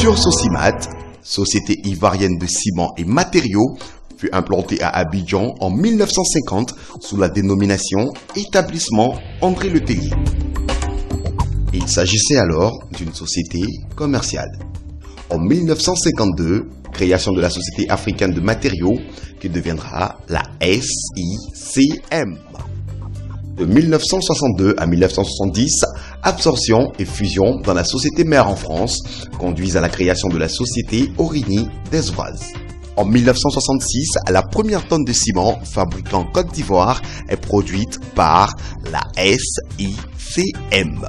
structure Sosimat, société ivoirienne de ciment et matériaux, fut implantée à Abidjan en 1950 sous la dénomination Établissement André Letellier. Il s'agissait alors d'une société commerciale. En 1952, création de la Société africaine de matériaux qui deviendra la SICM. De 1962 à 1970, absorption et fusion dans la société mère en France conduisent à la création de la Société Origny d'Esvoise. En 1966, la première tonne de ciment fabriquée en Côte d'Ivoire est produite par la SICM.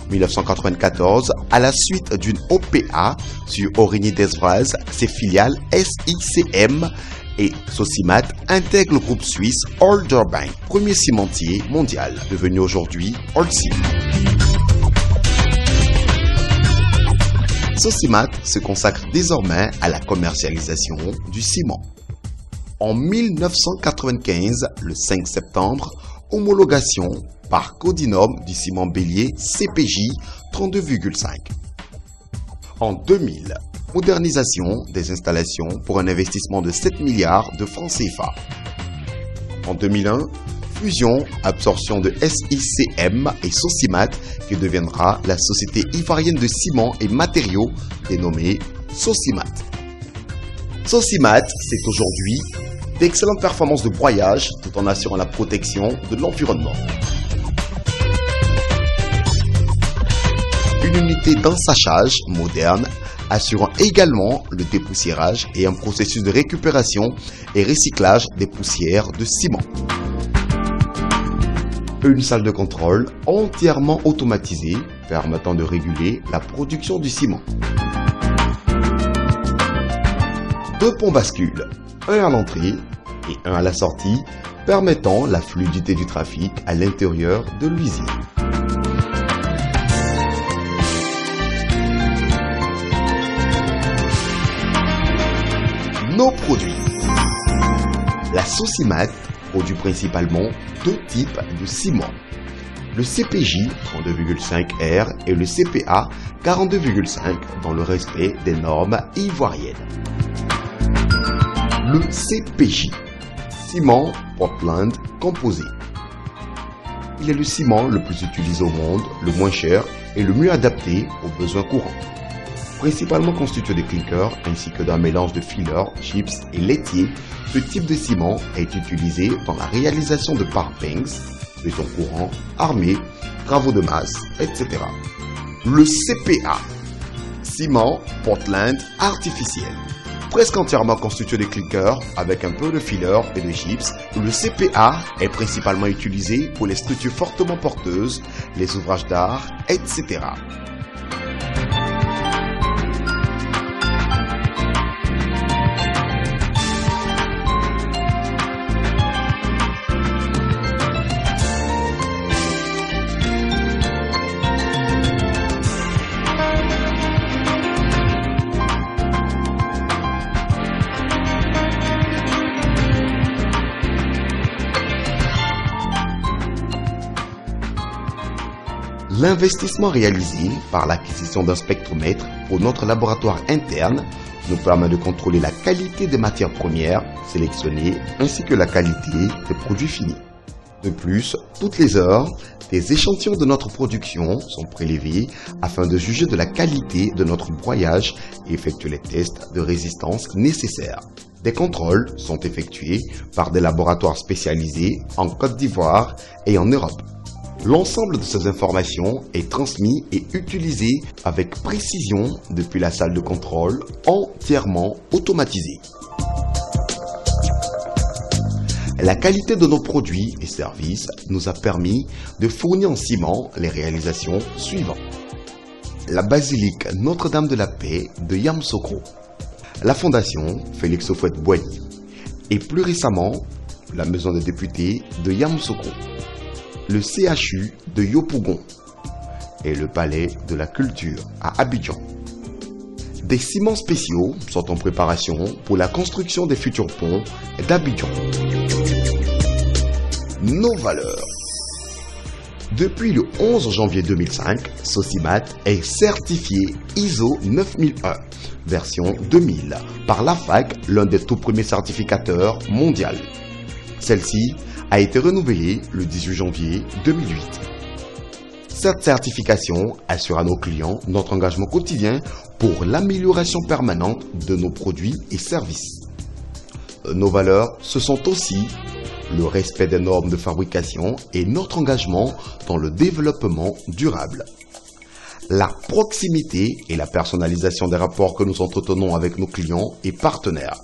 1994, à la suite d'une OPA sur Origny d'Esvoise, ses filiales SICM et Sosimat intègrent le groupe suisse Holder Bank, premier cimentier mondial, devenu aujourd'hui Holcim. Sosimat se consacre désormais à la commercialisation du ciment. En 1995, le 5 septembre, homologation par Codinum du ciment bélier CPJ 32,5. En 2000, modernisation des installations pour un investissement de 7 milliards de francs CFA. En 2001, fusion, absorption de SICM et Sosimat qui deviendra la société ivoirienne de ciment et matériaux dénommée Sosimat. Sosimat, c'est aujourd'hui d'excellentes performances de broyage tout en assurant la protection de l'environnement. Une unité d'ensachage moderne assurant également le dépoussiérage et un processus de récupération et recyclage des poussières de ciment. Une salle de contrôle entièrement automatisée permettant de réguler la production du ciment. 2 ponts bascules, un à l'entrée et un à la sortie, permettant la fluidité du trafic à l'intérieur de l'usine. Nos produits. La Sosimat produit principalement 2 types de ciment. Le CPJ 32,5R et le CPA 42,5 dans le respect des normes ivoiriennes. Le CPJ, ciment Portland composé. Il est le ciment le plus utilisé au monde, le moins cher et le mieux adapté aux besoins courants. Principalement constitué de clinkers ainsi que d'un mélange de fillers, chips et laitiers, ce type de ciment est utilisé dans la réalisation de parpaings, béton courant, armés, travaux de masse, etc. Le CPA, ciment Portland artificiel. Presque entièrement constitué de clinkers avec un peu de fillers et de chips, le CPA est principalement utilisé pour les structures fortement porteuses, les ouvrages d'art, etc. L'investissement réalisé par l'acquisition d'un spectromètre pour notre laboratoire interne nous permet de contrôler la qualité des matières premières sélectionnées ainsi que la qualité des produits finis. De plus, toutes les heures, des échantillons de notre production sont prélevés afin de juger de la qualité de notre broyage et effectuer les tests de résistance nécessaires. Des contrôles sont effectués par des laboratoires spécialisés en Côte d'Ivoire et en Europe. L'ensemble de ces informations est transmis et utilisé avec précision depuis la salle de contrôle entièrement automatisée. La qualité de nos produits et services nous a permis de fournir en ciment les réalisations suivantes. La basilique Notre-Dame de la Paix de Yamoussoukro, la fondation Félix Houphouët-Boigny et plus récemment la maison des députés de Yamoussoukro, le CHU de Yopougon et le palais de la culture à Abidjan. Des ciments spéciaux sont en préparation pour la construction des futurs ponts d'Abidjan. Nos valeurs. Depuis le 11 janvier 2005, Sosimat est certifié ISO 9001, version 2000, par l'AFAC, l'un des tout premiers certificateurs mondiaux. Celle-ci a été renouvelée le 18 janvier 2008. Cette certification assure à nos clients notre engagement quotidien pour l'amélioration permanente de nos produits et services. Nos valeurs, ce sont aussi le respect des normes de fabrication et notre engagement dans le développement durable. La proximité et la personnalisation des rapports que nous entretenons avec nos clients et partenaires.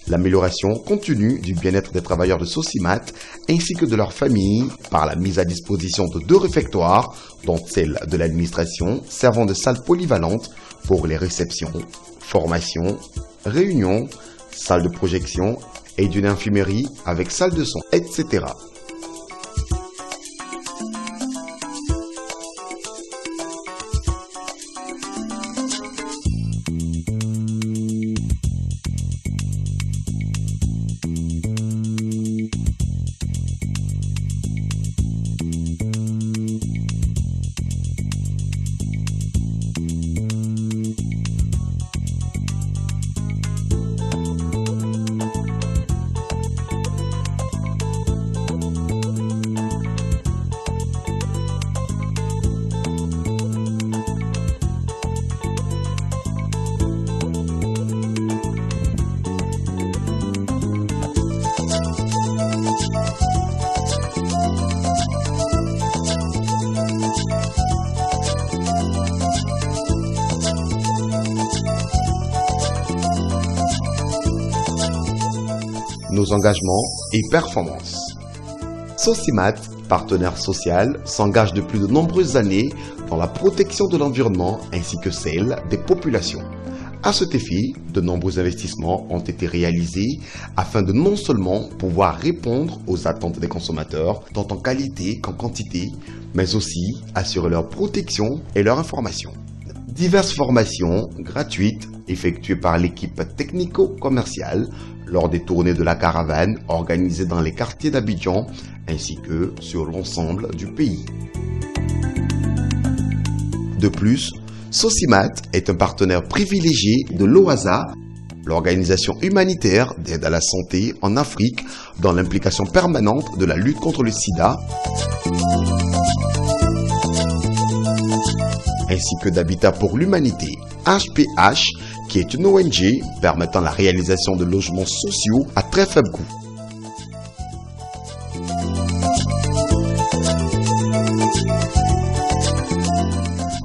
L'amélioration continue du bien-être des travailleurs de Sosimat ainsi que de leurs familles par la mise à disposition de 2 réfectoires, dont celle de l'administration, servant de salle polyvalente pour les réceptions, formations, réunions, salles de projection et d'une infirmerie avec salle de son, etc. Nos engagements et performances. Sosimat, partenaire social, s'engage depuis de nombreuses années dans la protection de l'environnement ainsi que celle des populations. À cet effet, de nombreux investissements ont été réalisés afin de non seulement pouvoir répondre aux attentes des consommateurs, tant en qualité qu'en quantité, mais aussi assurer leur protection et leur information. Diverses formations gratuites effectuées par l'équipe technico-commerciale lors des tournées de la caravane organisées dans les quartiers d'Abidjan ainsi que sur l'ensemble du pays. De plus, Sosimat est un partenaire privilégié de l'OASA, l'organisation humanitaire d'aide à la santé en Afrique, dans l'implication permanente de la lutte contre le sida, ainsi que d'Habitat pour l'Humanité, HPH, qui est une ONG permettant la réalisation de logements sociaux à très faible coût.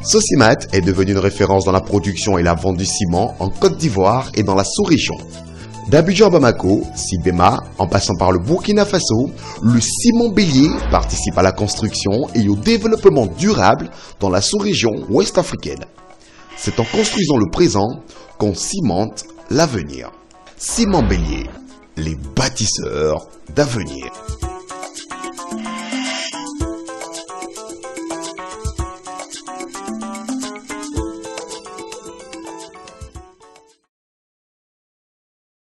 Sosimat est devenu une référence dans la production et la vente du ciment en Côte d'Ivoire et dans la sous-région. D'Abidjan à Bamako, Sibema, en passant par le Burkina Faso, le ciment bélier participe à la construction et au développement durable dans la sous-région ouest-africaine. C'est en construisant le présent qu'on cimente l'avenir. Ciment Bélier, les bâtisseurs d'avenir.